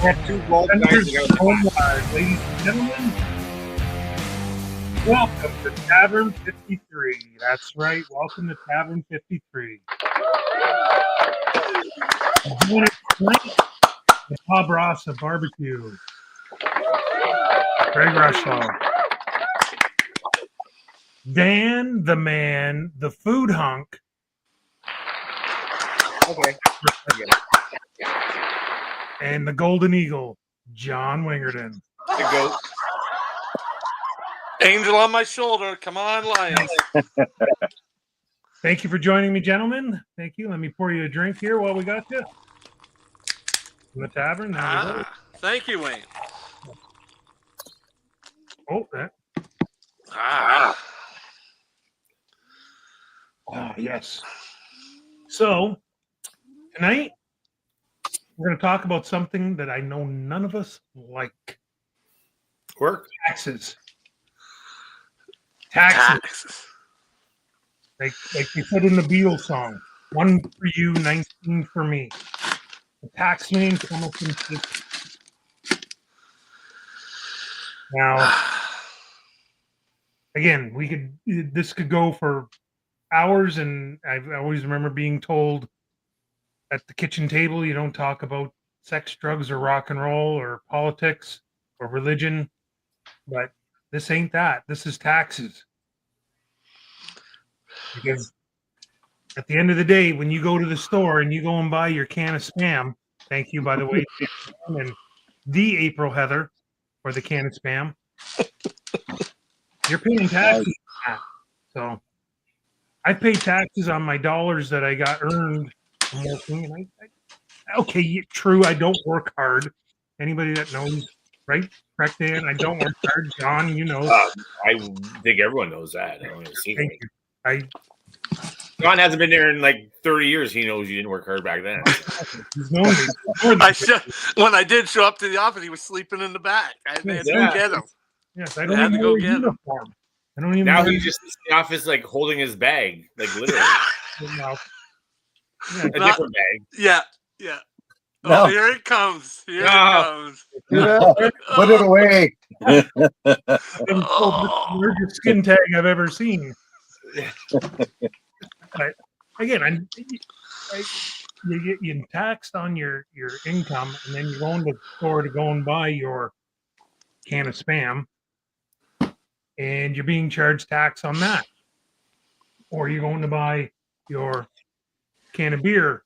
Got 2 gold bags to go. Ladies and gentlemen, welcome to Tavern 53. That's right, welcome to Tavern 53. Joining tonight, the Bob Ross of Barbecue, Greg Rushlow, Dan the Man, the Food Hunk, Okay. and the Golden Eagle, John Wingerton. The goat. Angel on my shoulder. Come on, Lions. Thank you for joining me, gentlemen. Thank you. Let me pour you a drink here while we got you. In the tavern. Thank you, Wayne. Oh, that. Yes. So, tonight, we're going to talk about something that I know none of us like. Work. Taxes. Like they said in the Beatles song, 1 for you, 19 for me. The Taxman cometh and takes. Now, again, this could go for hours, and I always remember being told at the kitchen table, you don't talk about sex, drugs, or rock and roll, or politics, or religion, but this ain't that. This is taxes. Because at the end of the day, when you go to the store and you go and buy your can of Spam, thank you, by the way, and the April Heather for the can of Spam, you're paying taxes on that. So I pay taxes on my dollars that I got earned from working. And okay, true, I don't work hard. Anybody that knows, right? Correct, Dan? I don't work hard. John, you know. I think everyone knows that. I don't want to see Thank you. John hasn't been there in like 30 years. He knows you didn't work hard back then. He's known me. When I did show up to the office, he was sleeping in the back. I had to go get him. Yes, I don't even go get him. I don't even. Now he's just in the office, like holding his bag, like literally. A different bag. Yeah. Oh, here it comes. Here it comes. Put it away. Largest skin tag I've ever seen. But again, you get taxed on your income, and then you go into the store to go and buy your can of Spam, and you're being charged tax on that. Or you're going to buy your can of beer,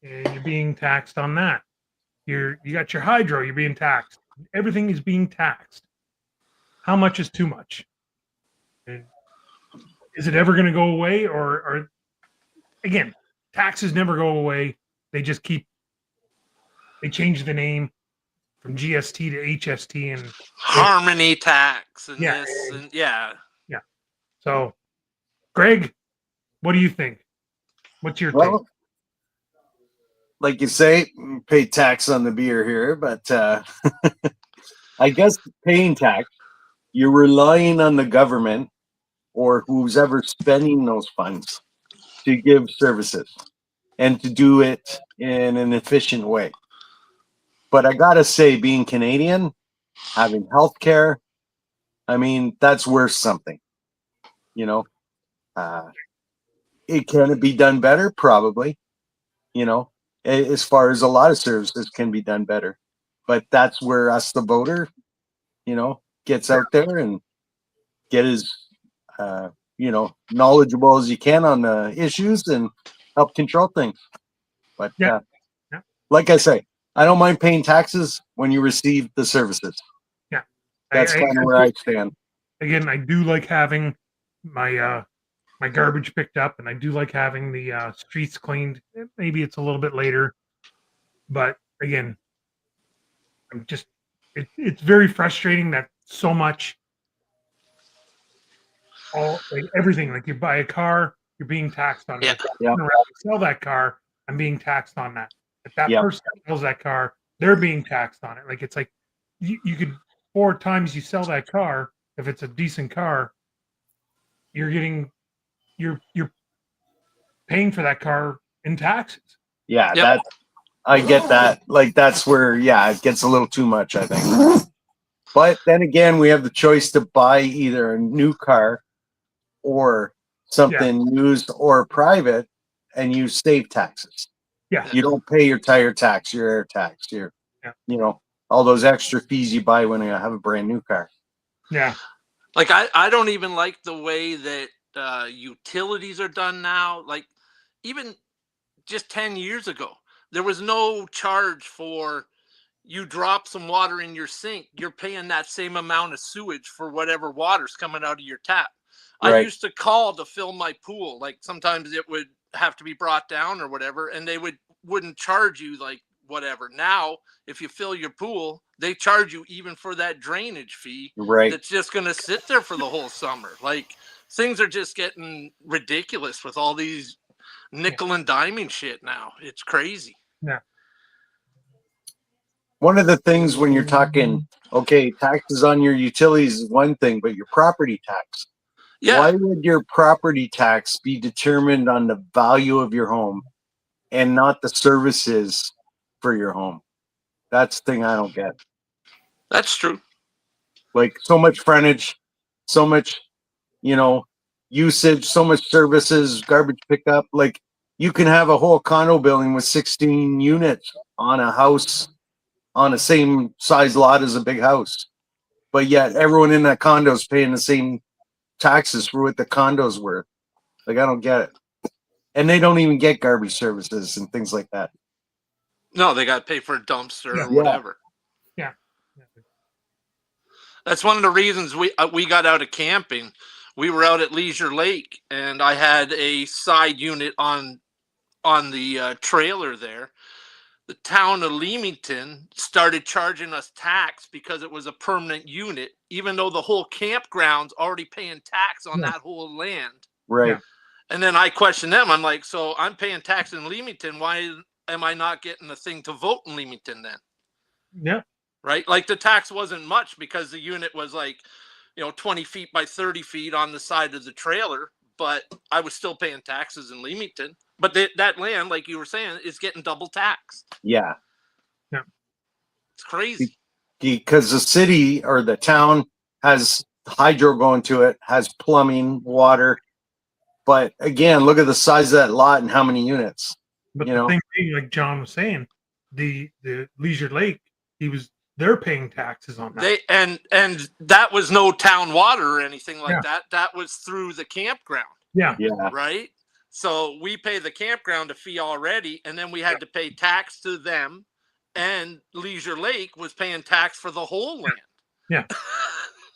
and you're being taxed on that. You got your hydro, you're being taxed. Everything is being taxed. How much is too much? And is it ever going to go away? Or again, taxes never go away. They just they change the name from GST to HST and Harmony tax and this and yeah. So, Greg, what do you think? What's your take? Like you say, pay tax on the beer here, but I guess paying tax, you're relying on the government or who's ever spending those funds to give services and to do it in an efficient way. But I gotta say, being Canadian, having health care, I mean, that's worth something. You know, it can be done better, probably, you know, as far as a lot of services can be done better. But that's where us, the voter, you know, gets out there and get as, knowledgeable as you can on the issues and help control things. But like I say, I don't mind paying taxes when you receive the services. Yeah. That's kind of where I stand. Again, I do like having my my garbage picked up, and I do like having the streets cleaned. Maybe it's a little bit later, but again, it's very frustrating that so much, everything, like you buy a car, you're being taxed on it. Yeah. Sell that car, I'm being taxed on that. If that person sells that car, they're being taxed on it. Like it's like you could 4 times you sell that car, if it's a decent car, you're paying for that car in taxes. Yeah, I get that. Like that's where, yeah, it gets a little too much, I think. But then again, we have the choice to buy either a new car or something used or private, and you save taxes. Yeah. You don't pay your tire tax, your air tax, your, you know, all those extra fees you buy when you have a brand new car. Yeah. Like I don't even like the way that utilities are done now. Like even just 10 years ago, there was no charge for you drop some water in your sink. You're paying that same amount of sewage for whatever water's coming out of your tap. I Right. used to call to fill my pool. Like sometimes it would have to be brought down or whatever, and they wouldn't charge you like whatever. Now, if you fill your pool, they charge you even for that drainage fee. Right. That's just going to sit there for the whole summer. Like things are just getting ridiculous with all these nickel and diming shit now. It's crazy. Yeah. One of the things when you're talking, okay, taxes on your utilities is one thing, but your property tax. Yeah. Why would your property tax be determined on the value of your home and not the services for your home? That's the thing I don't get. That's true. Like so much frontage, so much, you know, usage, so much services, garbage pickup. Like you can have a whole condo building with 16 units on a house on the same size lot as a big house, but yet everyone in that condo is paying the same taxes for what the condo's worth. Like I don't get it. And they don't even get garbage services and things like that. No, they got to pay for a dumpster Yeah. or whatever. Yeah. That's one of the reasons we got out of camping. We were out at Leisure Lake, and I had a side unit on the trailer there. The town of Leamington started charging us tax because it was a permanent unit, even though the whole campground's already paying tax on that whole land. Right. Yeah. And then I questioned them. I'm like, so I'm paying tax in Leamington. Why am I not getting the thing to vote in Leamington then? Yeah. Right? Like the tax wasn't much because the unit was like, 20 feet by 30 feet on the side of the trailer, but I was still paying taxes in Leamington. But that land, like you were saying, is getting double taxed. Yeah. It's crazy. Because the city or the town has hydro going to it, has plumbing, water. But again, look at the size of that lot and how many units. But You the know? thing being, like John was saying, the Leisure Lake, they're paying taxes on that. They and that was no town water or anything like that. That was through the campground. Yeah. Yeah. Right? So we pay the campground a fee already, and then we had to pay tax to them, and Leisure Lake was paying tax for the whole land. Yeah.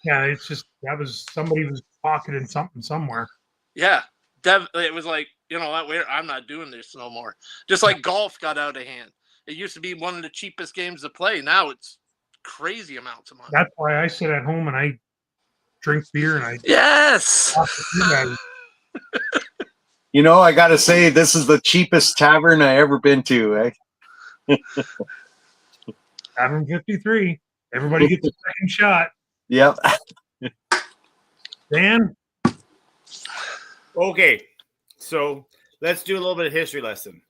Yeah, it's just somebody was pocketing something somewhere. Yeah. It was like, you know what, I'm not doing this no more. Just like golf got out of hand. It used to be one of the cheapest games to play. Now it's crazy amounts of money. That's why I sit at home and I drink beer and I Yes. talk to you guys. You know, I got to say, this is the cheapest tavern I ever been to. Eh? Tavern 53. Everybody gets a second shot. Yep. Dan? Okay, so let's do a little bit of history lesson.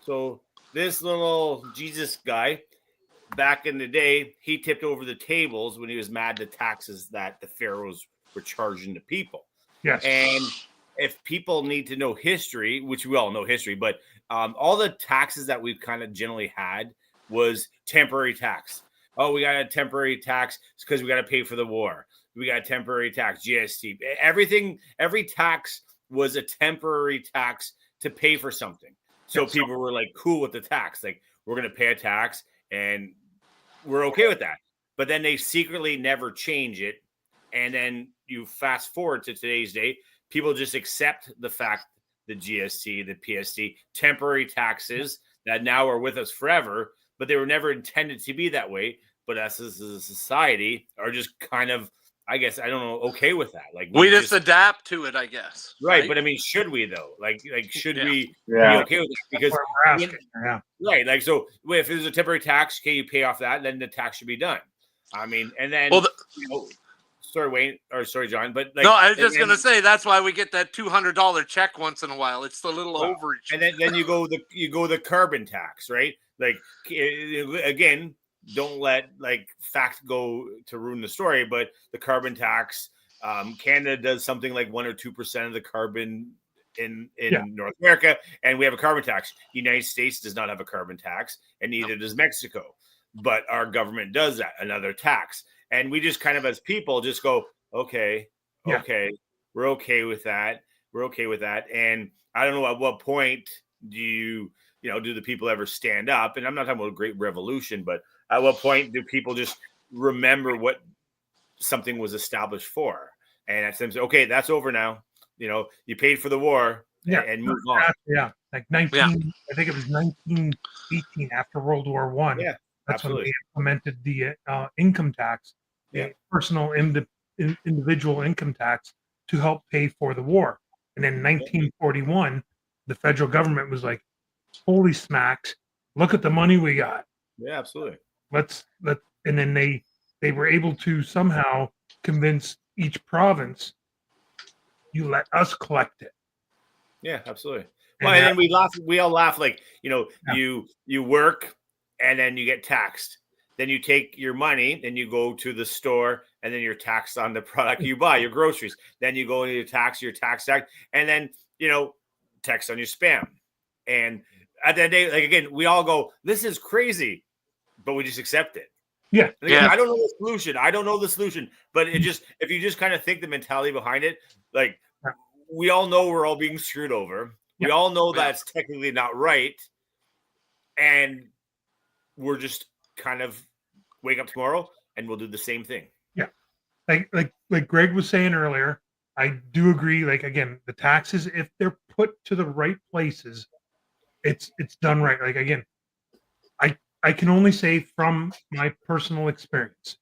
So this little Jesus guy, back in the day, he tipped over the tables when he was mad at the taxes that the pharaohs were charging the people. Yes. And if people need to know history, which we all know history, but all the taxes that we've kind of generally had was temporary tax. Oh, we got a temporary tax because we got to pay for the war. We got a temporary tax, GST. Everything, every tax was a temporary tax to pay for something. So people were like cool with the tax. Like, we're going to pay a tax and we're okay with that. But then they secretly never change it. And then you fast forward to today's day, people just accept the fact the GST, the PST, temporary taxes that now are with us forever, but they were never intended to be that way. But us as a society are just kind of, I guess, I don't know, okay with that. Like we just adapt to it, I guess. Right. But I mean, should we though? Like should we be Yeah. okay with it? Because We're asking. Yeah. right, like, so if there's a temporary tax, okay, you pay off that, then the tax should be done. I mean, and then Well, sorry, Wayne, or sorry, John, but like, no, I was just and- gonna say that's why we get that $200 check once in a while. It's the little Well, overage. and then you go the carbon tax, right? Like again, don't let like fact go to ruin the story, but the carbon tax, Canada does something like 1 or 2% of the carbon in North America, and we have a carbon tax. The United States does not have a carbon tax, and neither does Mexico. But our government does that, another tax. And we just kind of, as people, just go, okay, we're okay with that. We're okay with that. And I don't know at what point do the people ever stand up? And I'm not talking about a great revolution, but at what point do people just remember what something was established for? And that's them say, okay, that's over now. You paid for the war and move on. Yeah. Like I think it was 1918 after World War I. Yeah. That's Absolutely. when they implemented the income tax, the personal individual income tax to help pay for the war. And then in 1941, the federal government was like, holy smacks, look at the money we got. Yeah, absolutely. And then they were able to somehow convince each province, you let us collect it. Yeah, absolutely. Well, and then we all laugh like, you work and then you get taxed. Then you take your money and you go to the store and then you're taxed on the product you buy, your groceries. Then you go into your tax, and then, tax on your spam. And at the end of the day, like, again, we all go, this is crazy, but we just accept it. Yeah. Again, I don't know the solution. But if you just kind of think the mentality behind it, like, we all know we're all being screwed over. We all know that's technically not right. And we're just kind of wake up tomorrow and we'll do the same thing. Yeah. Like Greg was saying earlier, I do agree. Like, again, the taxes, if they're put to the right places, it's done right. Like, again, I can only say from my personal experience,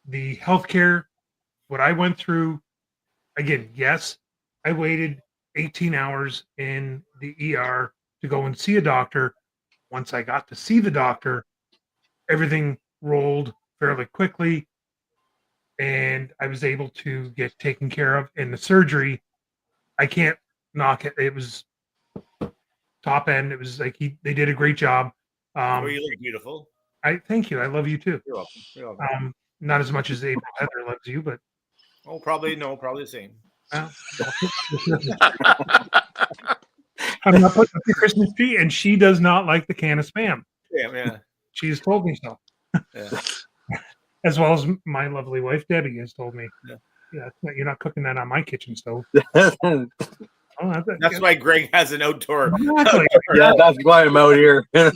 the healthcare, what I went through, again, yes, I waited 18 hours in the ER to go and see a doctor. Once I got to see the doctor, everything rolled fairly quickly and I was able to get taken care of. In the surgery, I can't knock it. It was top end. It was like they did a great job. You look beautiful. Thank you. I love you too. You're welcome. Not as much as April Heather loves you, but probably the same. I'm not putting up the Christmas tree, and she does not like the can of Spam. Yeah. She has told me so. Yeah. As well as my lovely wife Debbie has told me. Yeah, you're not cooking that on my kitchen stove. That's why Greg has an outdoor. Exactly. Yeah, that's why I'm out here. Greg,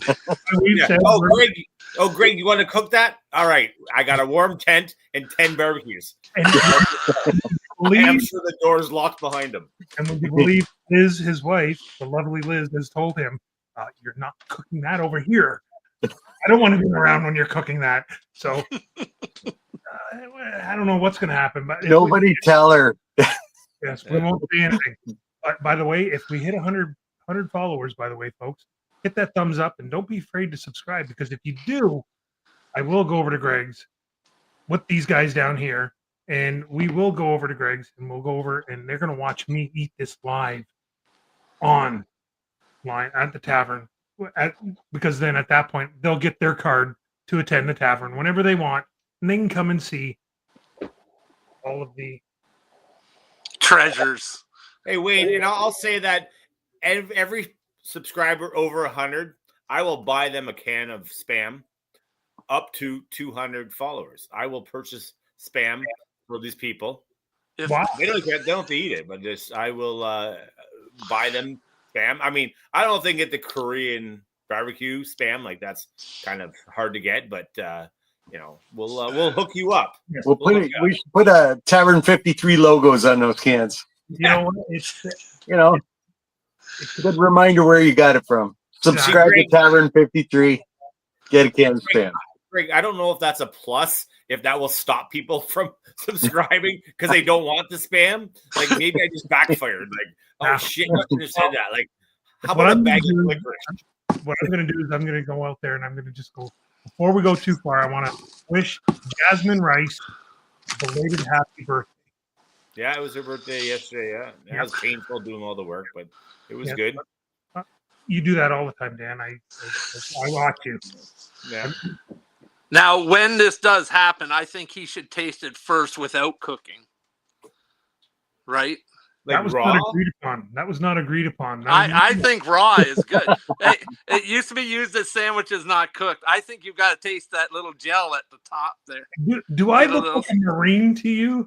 you want to cook that? All right, I got a warm tent and 10 barbecues. And I'm sure the door's locked behind him. And would you believe Liz, his wife, the lovely Liz, has told him, "You're not cooking that over here. I don't want to be around when you're cooking that." So I don't know what's going to happen, but Nobody tell her. Yes, we won't say anything. But by the way, if we hit 100 followers, by the way, folks, hit that thumbs up and don't be afraid to subscribe, because if you do, I will go over to Greg's with these guys down here, and we will go over to Greg's and we'll go over and they're going to watch me eat this live at the tavern. Because then at that point, they'll get their card to attend the tavern whenever they want, and they can come and see all of the treasures. Hey, Wayne, and I'll say that every subscriber over 100, I will buy them a can of Spam up to 200 followers. I will purchase Spam for these people. Wow. They don't have to eat it, but I will buy them Spam. I mean, I don't know if they can get the Korean barbecue Spam. Like, that's kind of hard to get, but we'll hook you up. We should put a Tavern 53 logos on those cans. You know what? It's a good reminder where you got it from. Subscribe to Tavern 53. Get a can of Spam. Greg, I don't know if that's a plus, if that will stop people from subscribing because they don't want the Spam. Like, maybe I just backfired. Like, oh shit, I should have said that. Like, how about a bag of licorice? What I'm going to do is I'm going to go out there and I'm going to just go. Before we go too far, I want to wish Jasmine Rice belated happy birthday. Yeah, it was her birthday yesterday. Yeah, it was painful doing all the work, but it was good. You do that all the time, Dan. I watch you. Yeah. Now, when this does happen, I think he should taste it first without cooking. Right? Like that was raw? not agreed upon. That was not agreed upon. I think raw is good. It used to be used as sandwiches, not cooked. I think you've got to taste that little gel at the top there. Do I look like a Marine to you?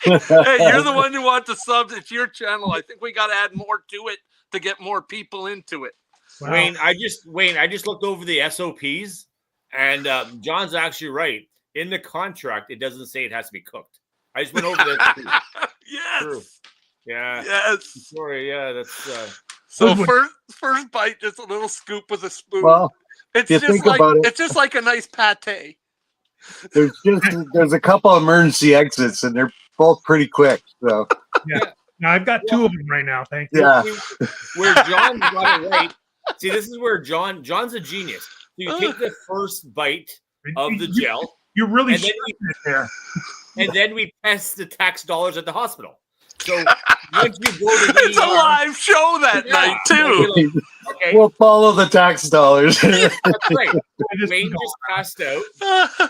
Hey, you're the one who wants the subs. It's your channel. I think we got to add more to it to get more people into it. Wow. Wayne, I just looked over the SOPs, and John's actually right. In the contract, it doesn't say it has to be cooked. I just went over this. Yes. True. Yeah. Yes. Sorry. Yeah, that's. So first bite, just a little scoop with a spoon. Well, it's you just think like about it. it's just like a nice pate. There's a couple emergency exits, and they're both pretty quick. So Now I've got two of them right now. Thank you. yeah, Where John got it right. See, this is where John's a genius. So you take the first bite of the gel. You're really and then it there. And then we test the tax dollars at the hospital. So once you go to the It's a live show that night too. Like, okay, we'll follow the tax dollars. that's right. Wayne just passed out.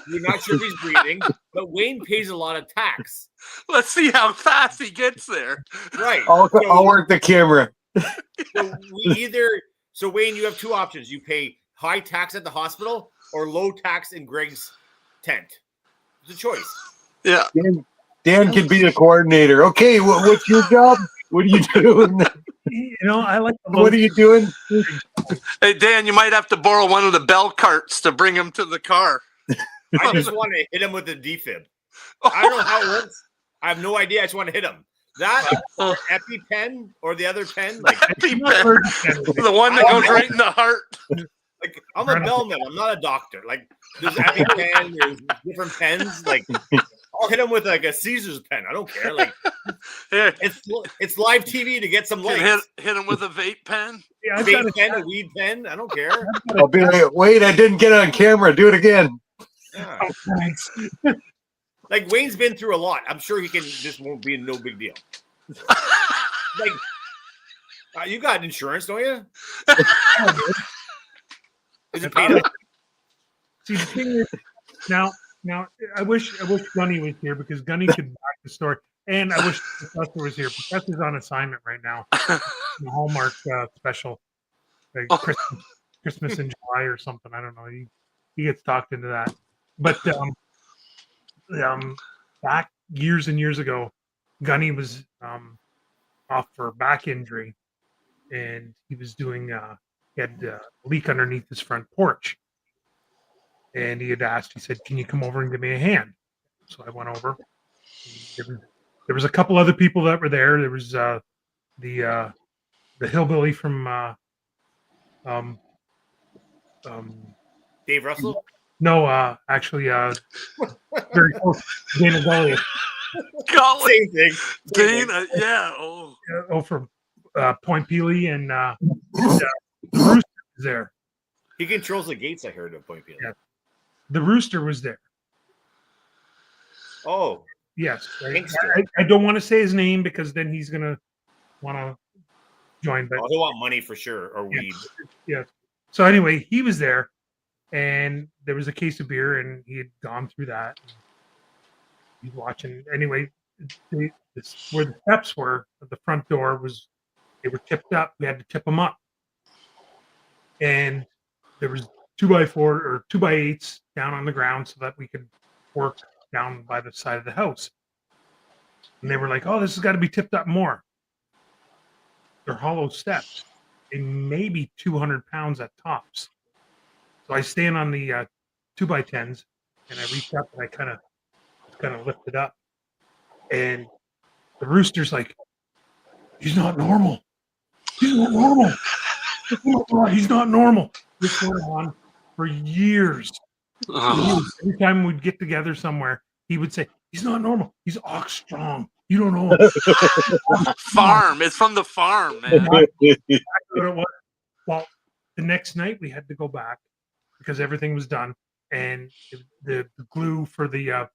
We're not sure if he's breathing, but Wayne pays a lot of tax. Let's see how fast he gets there. Right. I'll work the camera. So Wayne, you have two options. You pay high tax at the hospital or low tax in Greg's tent. It's a choice. Yeah. Dan can be the coordinator. Okay, what's your job? What are you doing? I like. What are you doing? Hey Dan, you might have to borrow one of the bell carts to bring him to the car. I just want to hit him with a defib. I don't know how it works. I have no idea. I just want to hit him. That or EpiPen or the other pen, like EpiPen, the one that goes right in the heart. Like I'm a bellman. I'm not a doctor. Like there's EpiPen, there's different pens. Like I'll hit him with like a Caesar's pen. I don't care. Like it's live TV to get some likes. Hit him with a vape pen. Yeah, vape pen, a weed pen. I don't care. I'll be like, wait, I didn't get it on camera. Do it again. Yeah. Like Wayne's been through a lot. I'm sure he can. This won't be no big deal. Like you got insurance, don't you? Is it paid up? See, the thing is, now, I wish Gunny was here because Gunny could back the story, and I wish Professor was here. Professor's on assignment right now, the Hallmark special, like Christmas in July or something. I don't know. He gets talked into that, but back years and years ago, Gunny was off for a back injury, and he was doing. He had a leak underneath his front porch. And he had asked, he said, can you come over and give me a hand? So I went over. There was a couple other people that were there. There was the hillbilly from Dave Russell? No, actually very close. Dana Gully. Same thing. Dana, yeah. From Point Pelee and the Rooster was there. He controls the gates, I heard, of Point Pelee. Yeah. The Rooster was there. Oh. Yes. I don't want to say his name because then he's going to want to join. But he'll want money for sure, or weed. Yeah. So anyway, he was there, and there was a case of beer, and he had gone through that. He's watching. Anyway, where the steps were, the front door they were tipped up. We had to tip them up. And there was 2x4 or 2x8s down on the ground so that we could work down by the side of the house. And they were like, oh, this has got to be tipped up more. They're hollow steps. They may be 200 pounds at tops. So I stand on the 2x10s and I reach up and I kind of lift it up. And the Rooster's like, he's not normal. He's not normal. He's not normal. This went on for years. Every time we'd get together somewhere, he would say, he's not normal. He's ox strong. You don't know him. Farm. It's from the farm, man. Well, the next night we had to go back because everything was done. And the glue for the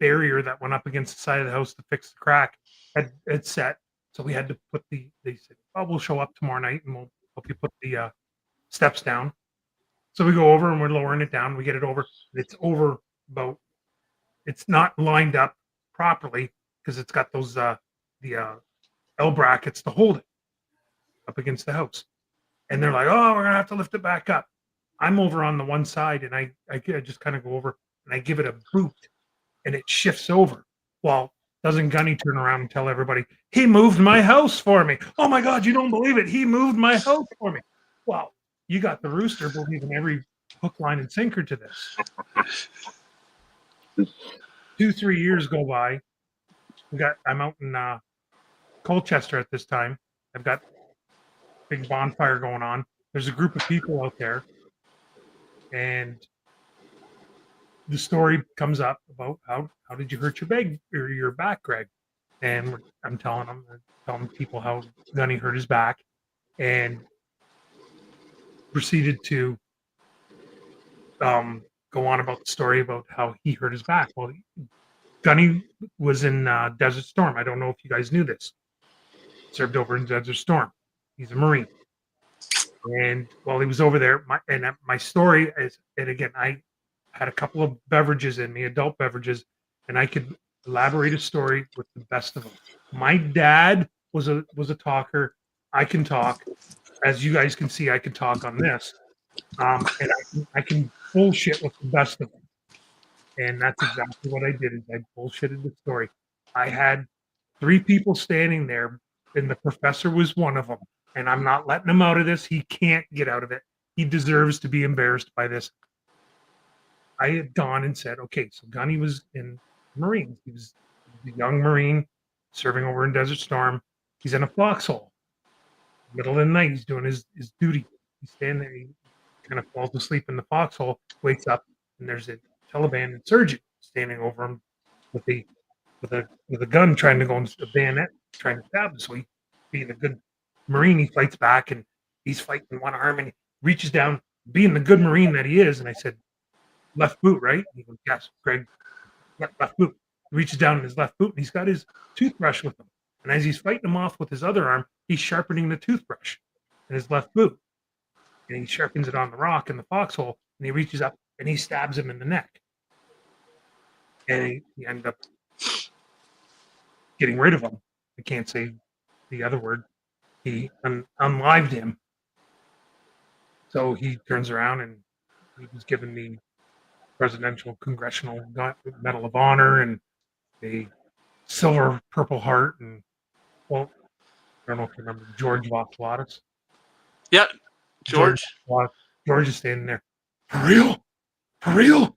barrier that went up against the side of the house to fix the crack had set. So we had to put they said, oh, we'll show up tomorrow night and we'll help you put the steps down. So we go over and we're lowering it down. We get it over. It's over about, it's not lined up properly because it's got those, the L brackets to hold it up against the house. And they're like, oh, we're going to have to lift it back up. I'm over on the one side and I just kind of go over and I give it a boot and it shifts over. Well, doesn't Gunny turn around and tell everybody, he moved my house for me? Oh my God, you don't believe it. He moved my house for me. Well, you got the rooster believing every hook, line, and sinker to this. 2-3 years go by. I'm out in Colchester at this time. I've got a big bonfire going on. There's a group of people out there. And the story comes up about how did you hurt your back, Greg? And I'm telling people how Gunny hurt his back, and proceeded to go on about the story about how he hurt his back. Well, Gunny was in Desert Storm. I don't know if you guys knew this. Served over in Desert Storm. He's a Marine. And while he was over there, my story is, and again, I had a couple of beverages in me, adult beverages, and I could elaborate a story with the best of them. My dad was a talker. I can talk. As you guys can see, I can talk on this. And I can bullshit with the best of them. And that's exactly what I did, is I bullshitted the story. I had 3 people standing there, and the professor was one of them. And I'm not letting him out of this. He can't get out of it. He deserves to be embarrassed by this. I had gone and said, okay, so Gunny was in Marines. He was a young Marine serving over in Desert Storm. He's in a foxhole. Middle of the night, he's doing his duty. He's standing there, he kind of falls asleep in the foxhole, wakes up, and there's a Taliban insurgent standing over him with a gun, trying to go into the bayonet, trying to stab him. So he, being a good Marine, he fights back, and he's fighting one arm, and he reaches down, being the good Marine that he is. And I said, left boot, right? And he goes, yes, Greg, left boot. He reaches down in his left boot, and he's got his toothbrush with him. And as he's fighting him off with his other arm, he's sharpening the toothbrush in his left boot. And he sharpens it on the rock in the foxhole, and he reaches up and he stabs him in the neck. And he ended up getting rid of him. I can't say the other word. He unlived him. So he turns around and he was given the Presidential Congressional Medal of Honor and a silver Purple Heart. And, well, I don't know if you remember George Vassalatos. Yeah, George. George is standing there. For real? For real?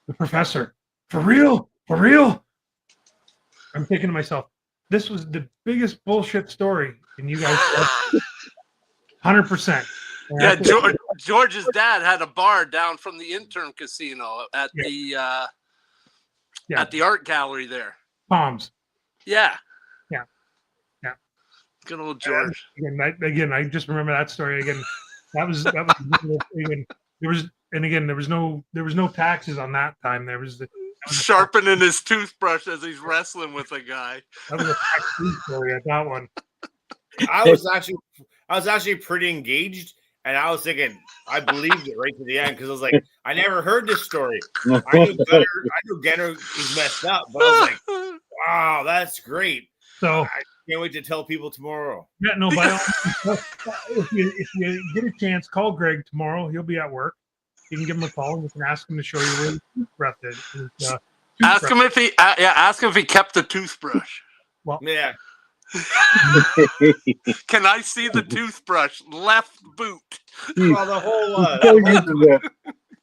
The professor. For real? For real? I'm thinking to myself, this was the biggest bullshit story. And you guys, 100%. Yeah, George's dad had a bar down from the intern casino at the art gallery there. Palms. Yeah. Yeah. Yeah. Good old George. Again, I just remember that story again. That was again. There was no taxes on that time. There was sharpening his toothbrush as he's wrestling with a guy. That was a tax story at that one. I was actually pretty engaged, and I was thinking I believed it right to the end, because I was like, I never heard this story. I knew Gunner is messed up, but I was like, wow, that's great. So I can't wait to tell people tomorrow. Yeah, no, if you get a chance, call Greg tomorrow. He'll be at work. You can give him a call and you can ask him to show you where the toothbrush is. Ask him if he kept the toothbrush. Well, yeah. Can I see the toothbrush? Left boot. Well,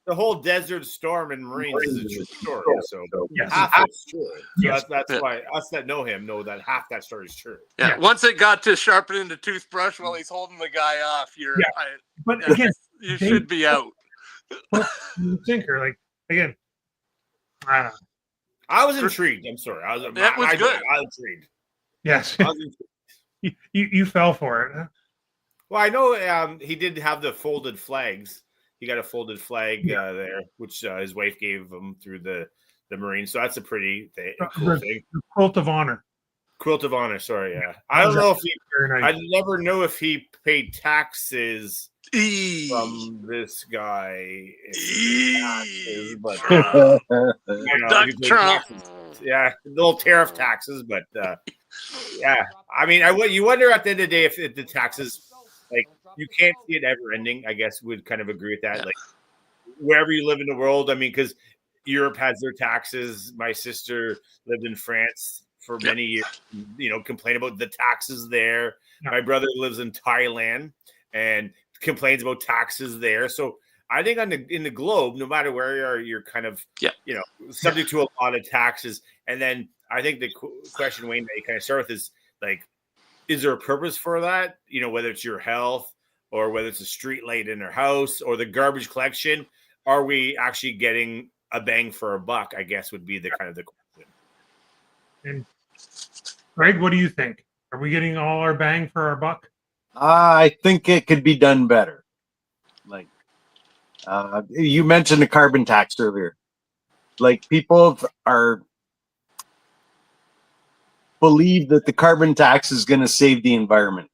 the whole Desert Storm in Marines is a true story, so half it's true. So that's why us that know him know that half that story is true. Yeah. Once it got to sharpening the toothbrush while he's holding the guy off, but again, you should be out. Thinker, like again, I don't know. I was intrigued. I'm sorry. I was good. I was intrigued. Yes. You fell for it. Huh? Well, I know he did have the folded flags. He got a folded flag there, which his wife gave him through the the Marines. So that's a pretty cool thing. The quilt of honor. Quilt of honor. Sorry, yeah. I don't know if he. Very nice. I never know if he paid taxes from this guy. Taxes, but yeah, little tariff taxes, but yeah. I mean, you wonder at the end of the day if the taxes, like, you can't see it ever ending. I guess would kind of agree with that. Yeah. Like, wherever you live in the world, I mean, because Europe has their taxes. My sister lived in France for many years, complain about the taxes there. Yeah. My brother lives in Thailand and complains about taxes there. So I think in the globe, no matter where you are, you're kind of, subject to a lot of taxes. And then I think the question, Wayne, that you kind of start with is like, is there a purpose for that? Whether it's your health or whether it's a street light in their house or the garbage collection, are we actually getting a bang for a buck? I guess would be the kind of the question. And Greg, what do you think? Are we getting all our bang for our buck? I think it could be done better. Like you mentioned the carbon tax earlier. Like people believe that the carbon tax is going to save the environment.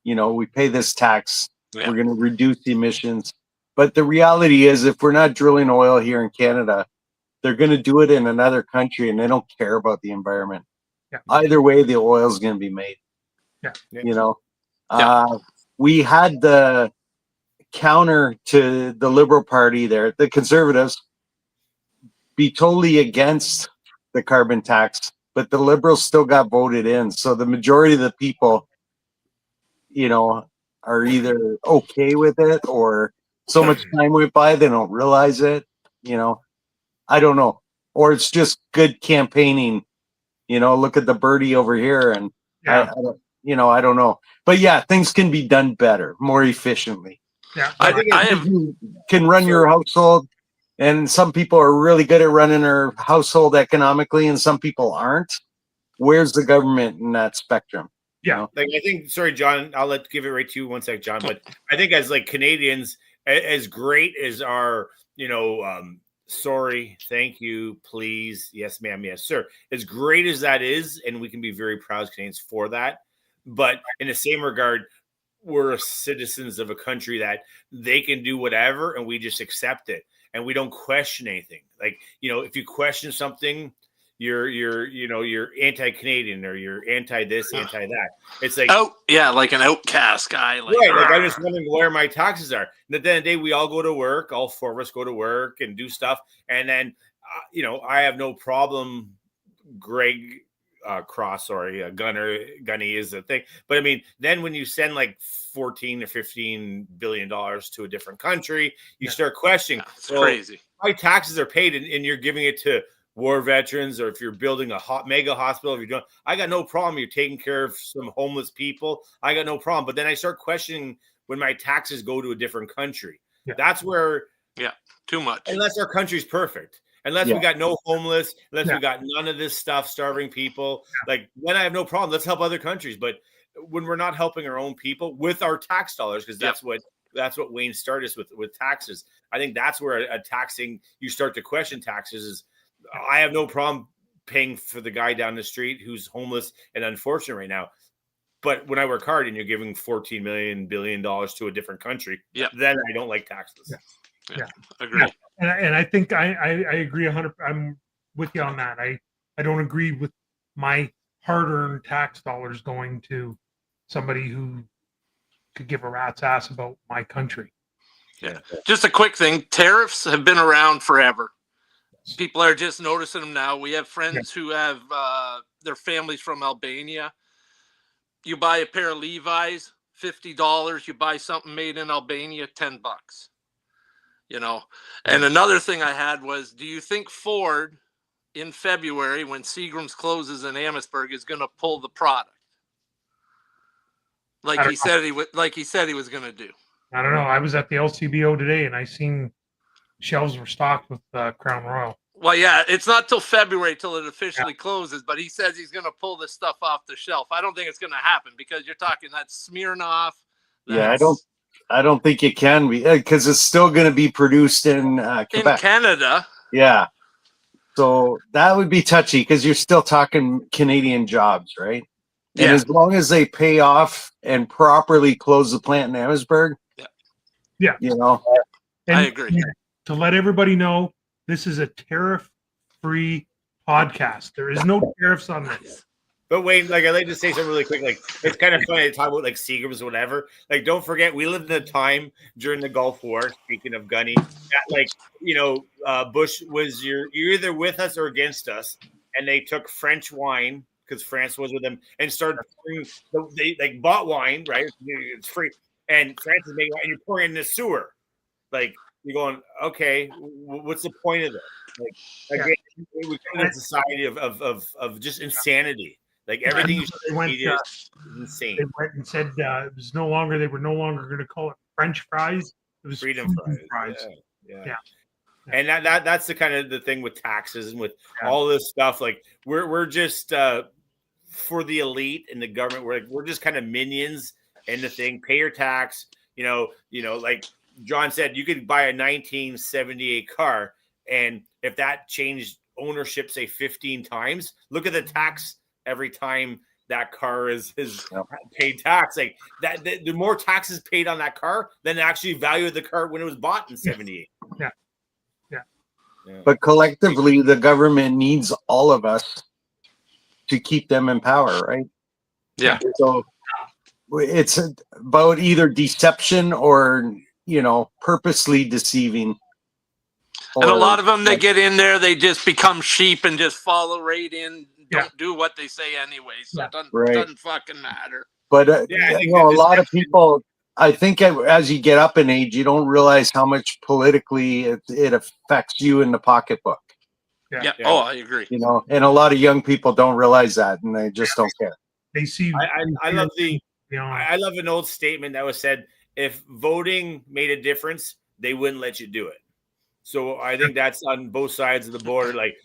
We pay this tax, we're going to reduce the emissions. But the reality is, if we're not drilling oil here in Canada, they're going to do it in another country, and they don't care about the environment. Yeah. Either way, the oil is going to be made. Yeah. We had the counter to the Liberal Party there, the Conservatives, be totally against the carbon tax, but the Liberals still got voted in. So the majority of the people, are either okay with it or so much time went by they don't realize it. I don't know. Or it's just good campaigning. Look at the birdie over here, and I don't know. But yeah, things can be done better, more efficiently. Yeah, I think you can run your household, and some people are really good at running their household economically, and some people aren't. Where's the government in that spectrum? Yeah. Like, I think, sorry, John, I'll give it right to you one sec, John. But I think as like Canadians, as great as our, sorry, thank you, please, yes, ma'am, yes, sir. As great as that is, and we can be very proud as Canadians for that. But in the same regard, we're citizens of a country that they can do whatever, and we just accept it, and we don't question anything. Like, if you question something, you're anti-Canadian, or you're anti this, anti that. It's like, like an outcast guy. Like, right. Like, I'm just wondering where my taxes are. And at the end of the day, we all go to work. All four of us go to work and do stuff. And then, I have no problem. Greg Gunny is the thing. But I mean, then when you send like $14 or $15 billion to a different country, you start questioning. It's crazy. My taxes are paid, and you're giving it to war veterans, or if you're building a mega hospital, if you're doing, I got no problem. You're taking care of some homeless people. I got no problem. But then I start questioning when my taxes go to a different country. Yeah. That's where, too much. Unless our country's perfect, unless we got no homeless, unless we got none of this stuff, starving people, like, then I have no problem. Let's help other countries. But when we're not helping our own people with our tax dollars, because that's what Wayne started us with taxes. I think that's where a taxing, you start to question taxes is, I have no problem paying for the guy down the street who's homeless and unfortunate right now. But when I work hard and you're giving $14 billion to a different country, then I don't like taxes. Yeah. Agree. Yeah. And I think I agree 100%. I'm with you on that. I don't agree with my hard-earned tax dollars going to somebody who could give a rat's ass about my country. Yeah. Just a quick thing. Tariffs have been around forever. People are just noticing them now. We have friends who have their families from Albania. You buy a pair of Levi's, $50. You buy something made in Albania, $10. And another thing I had was, do you think Ford in February, when Seagram's closes in Amherstburg, is going to pull the product like he said he was going to do? I don't know. I was at the LCBO today, and I seen shelves were stocked with Crown Royal. Well, yeah, it's not till February till it officially closes, but he says he's going to pull this stuff off the shelf. I don't think it's going to happen because you're talking that Smirnoff. I don't think it can be, because it's still going to be produced in Quebec. In Canada. Yeah. So that would be touchy because you're still talking Canadian jobs, right? And Yeah. as long as they pay off and properly close the plant in Amherstburg, Yeah. you know, And I agree. to let everybody know, this is a tariff-free podcast. There is no tariffs on this. But Wayne, like, I'd like to say something really quick. Like, it's kind of funny to talk about like Seagrams or whatever. Like, don't forget, we lived in a time during the Gulf War. Speaking of Gunny, that, like, Bush was you're either with us or against us, and they took French wine because France was with them and started pouring. They like bought wine, right? It's free, and France is making wine, and you're pouring it in the sewer. Like, you're going, okay, what's the point of this? Like, again, we live in a society of just insanity. Like everything you They went, is insane. they went and said it was no longer. They were no longer going to call it French fries. It was Freedom fries. Yeah. And that's the kind of the thing with taxes and with all this stuff. Like we're just for the elite and the government. We're just kind of minions in the thing. Pay your tax. Like John said, you could buy a 1978 car, and if that changed ownership, say 15 times, look at the tax every time that car is paid tax. Like that, the more taxes paid on that car than the actually value of the car when it was bought in 78. Yeah. But collectively, the government needs all of us to keep them in power, right? Yeah. So it's about either deception or, purposely deceiving. And a lot of them, they get in there, they just become sheep and just follow right in. Don't do what they say anyway. So it doesn't fucking matter. But a lot of people, I think as you get up in age, you don't realize how much politically it affects you in the pocketbook. Yeah. Oh, I agree. And a lot of young people don't realize that, and they just don't care. They see. I love an old statement that was said: if voting made a difference, they wouldn't let you do it. So I think that's on both sides of the border. Like,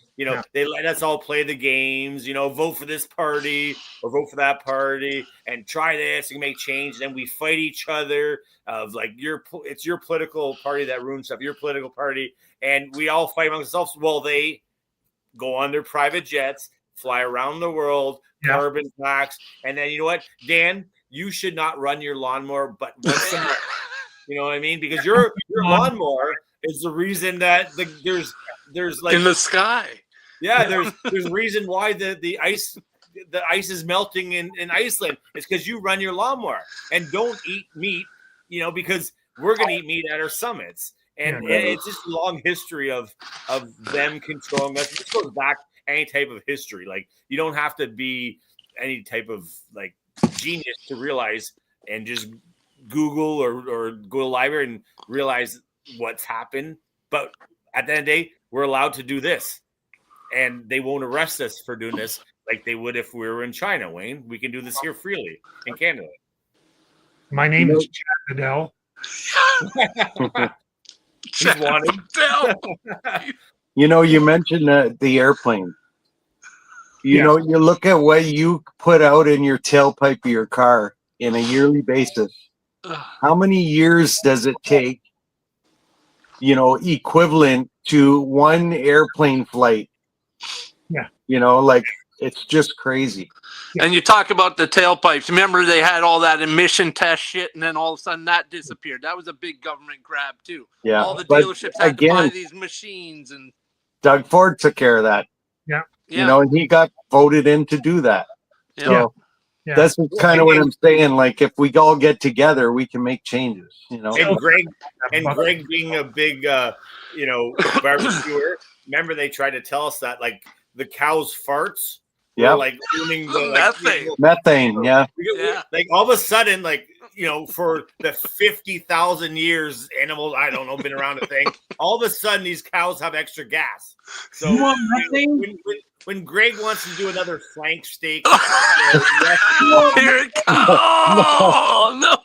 they let us all play the games, vote for this party or vote for that party and try this and make change. And then we fight each other of like, it's your political party that ruins stuff, your political party. And we all fight amongst ourselves. Well, they go on their private jets, fly around the world, carbon tax. And then, you know what, Dan, you should not run your lawnmower, but once a month. You know what I mean? Because your lawnmower is the reason that there's like in the sky. Yeah, there's a reason why the ice is melting in Iceland. It's because you run your lawnmower and don't eat meat, because we're gonna eat meat at our summits. And it's just a long history of them controlling us. This goes back any type of history. Like you don't have to be any type of like genius to realize and just Google or go to the library and realize what's happened. But at the end of the day, we're allowed to do this. And they won't arrest us for doing this like they would if we were in China, Wayne. We can do this here freely in Canada. My name is Chad Adele. He's wanted. You mentioned the airplane. You look at what you put out in your tailpipe of your car in a yearly basis. How many years does it take, equivalent to one airplane flight? Yeah. It's just crazy. And you talk about the tailpipes. Remember, they had all that emission test shit, and then all of a sudden that disappeared. That was a big government grab, too. Yeah. All the dealerships had to buy these machines. And Doug Ford took care of that. Yeah. And he got voted in to do that. Yeah. So that's kind of what I'm saying. Like, if we all get together, we can make changes, And Greg being a big, barbecuer, remember they tried to tell us that, like, the cow's farts were, like, ruining the methane, Like, all of a sudden, like, for the 50,000 years animals, I don't know, been around a thing, all of a sudden these cows have extra gas. So when Greg wants to do another flank steak, here it comes. Oh, no.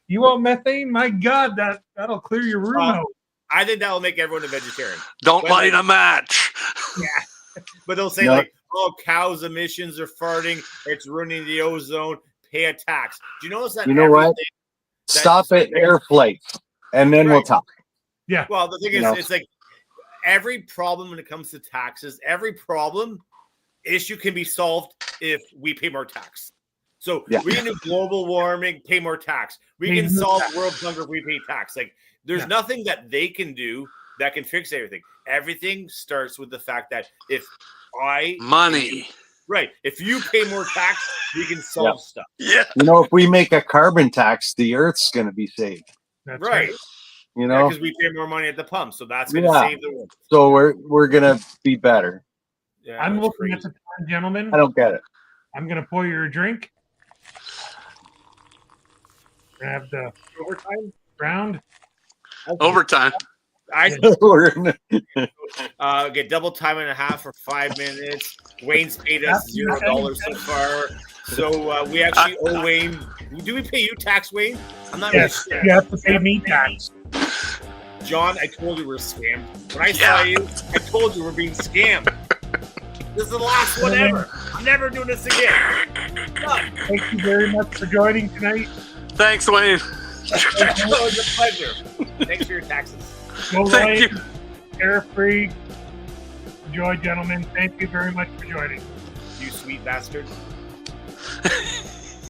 You want methane? My God, that'll clear your room out. I think that'll make everyone a vegetarian. Don't light a match. Yeah. But they'll say like, oh, cows' emissions are farting. It's ruining the ozone. Pay a tax. Do you notice that? You know what? Stop at air flights, and then we'll talk. Yeah. Well, the thing is, it's like every problem when it comes to taxes, every problem issue can be solved if we pay more tax. So we can do global warming, pay more tax. We can solve world hunger if we pay tax. Like there's nothing that they can do that can fix everything. Everything starts with the fact that if you pay more tax, we can solve stuff. Yeah. If we make a carbon tax, the Earth's going to be saved. That's right. Because we pay more money at the pump, so that's going to save the world. So we're going to be better. Yeah, I'm looking at the time, gentlemen. I don't get it. I'm going to pour you a drink. We're going to have the overtime round. Overtime. Get double time and a half for 5 minutes. Wayne's paid us $0 so far. So we actually owe Wayne. Do we pay you tax, Wayne? I'm not really sure. You have to pay me tax. John, I told you we're scammed. When I saw you, I told you we're being scammed. This is the last one ever. I'm never doing this again. Done. Thank you very much for joining tonight. Thanks, Wayne. It was a pleasure. Thanks for your taxes. Go Thank you. Carefree. Enjoy, gentlemen. Thank you very much for joining. You sweet bastard.